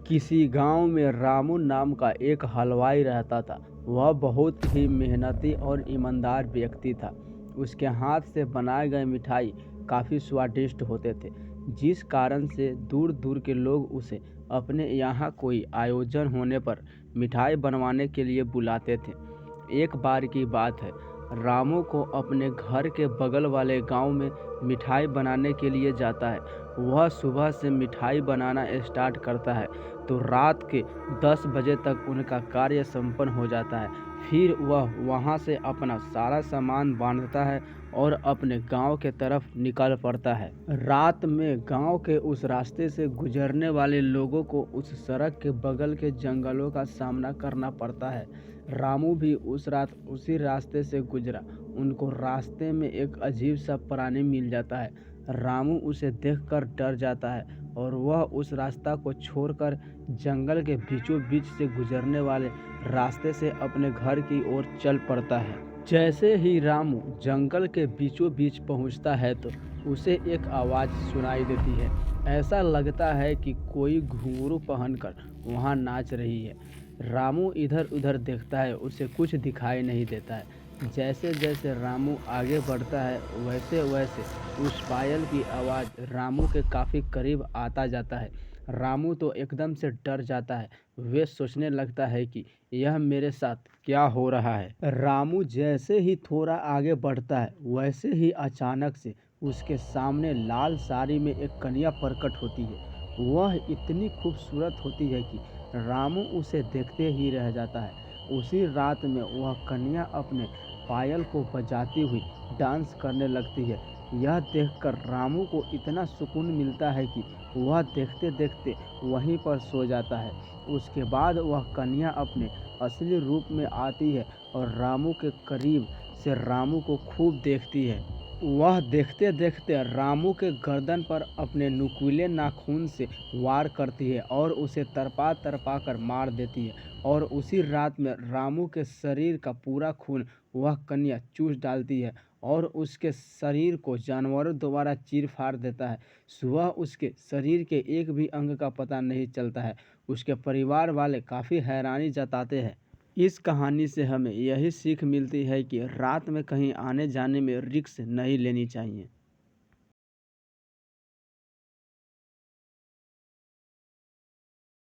किसी गांव में रामू नाम का एक हलवाई रहता था। वह बहुत ही मेहनती और ईमानदार व्यक्ति था। उसके हाथ से बनाए गए मिठाई काफ़ी स्वादिष्ट होते थे, जिस कारण से दूर दूर के लोग उसे अपने यहाँ कोई आयोजन होने पर मिठाई बनवाने के लिए बुलाते थे। एक बार की बात है, रामू को अपने घर के बगल वाले गांव में मिठाई बनाने के लिए जाता है। वह सुबह से मिठाई बनाना स्टार्ट करता है तो रात के 10 बजे तक उनका कार्य संपन्न हो जाता है। फिर वह वहां से अपना सारा सामान बांधता है और अपने गांव के तरफ निकल पड़ता है। रात में गांव के उस रास्ते से गुजरने वाले लोगों को उस सड़क के बगल के जंगलों का सामना करना पड़ता है। रामू भी उस रात उसी रास्ते से गुजरा। उनको रास्ते में एक अजीब सा प्राणी मिल जाता है। रामू उसे देखकर डर जाता है और वह उस रास्ता को छोड़कर जंगल के बीचों बीच से गुजरने वाले रास्ते से अपने घर की ओर चल पड़ता है। जैसे ही रामू जंगल के बीचों बीच पहुंचता है तो उसे एक आवाज़ सुनाई देती है। ऐसा लगता है कि कोई घुंघरू पहनकर वहां नाच रही है। रामू इधर उधर देखता है, उसे कुछ दिखाई नहीं देता है। जैसे जैसे रामू आगे बढ़ता है वैसे वैसे उस पायल की आवाज़ रामू के काफ़ी करीब आता जाता है। रामू तो एकदम से डर जाता है। वे सोचने लगता है कि यह मेरे साथ क्या हो रहा है। रामू जैसे ही थोड़ा आगे बढ़ता है वैसे ही अचानक से उसके सामने लाल साड़ी में एक कन्या प्रकट होती है। वह इतनी खूबसूरत होती है कि रामू उसे देखते ही रह जाता है। उसी रात में वह कन्या अपने पायल को बजाती हुई डांस करने लगती है। यह देखकर रामू को इतना सुकून मिलता है कि वह देखते देखते वहीं पर सो जाता है। उसके बाद वह कन्या अपने असली रूप में आती है और रामू के करीब से रामू को खूब देखती है। वह देखते देखते रामू के गर्दन पर अपने नुकीले नाखून से वार करती है और उसे तड़पा तड़पा कर मार देती है। और उसी रात में रामू के शरीर का पूरा खून वह कन्या चूस डालती है और उसके शरीर को जानवरों द्वारा चीर फाड़ देता है। सुबह उसके शरीर के एक भी अंग का पता नहीं चलता है। उसके परिवार वाले काफ़ी हैरानी जताते हैं। इस कहानी से हमें यही सीख मिलती है कि रात में कहीं आने जाने में रिस्क नहीं लेनी चाहिए।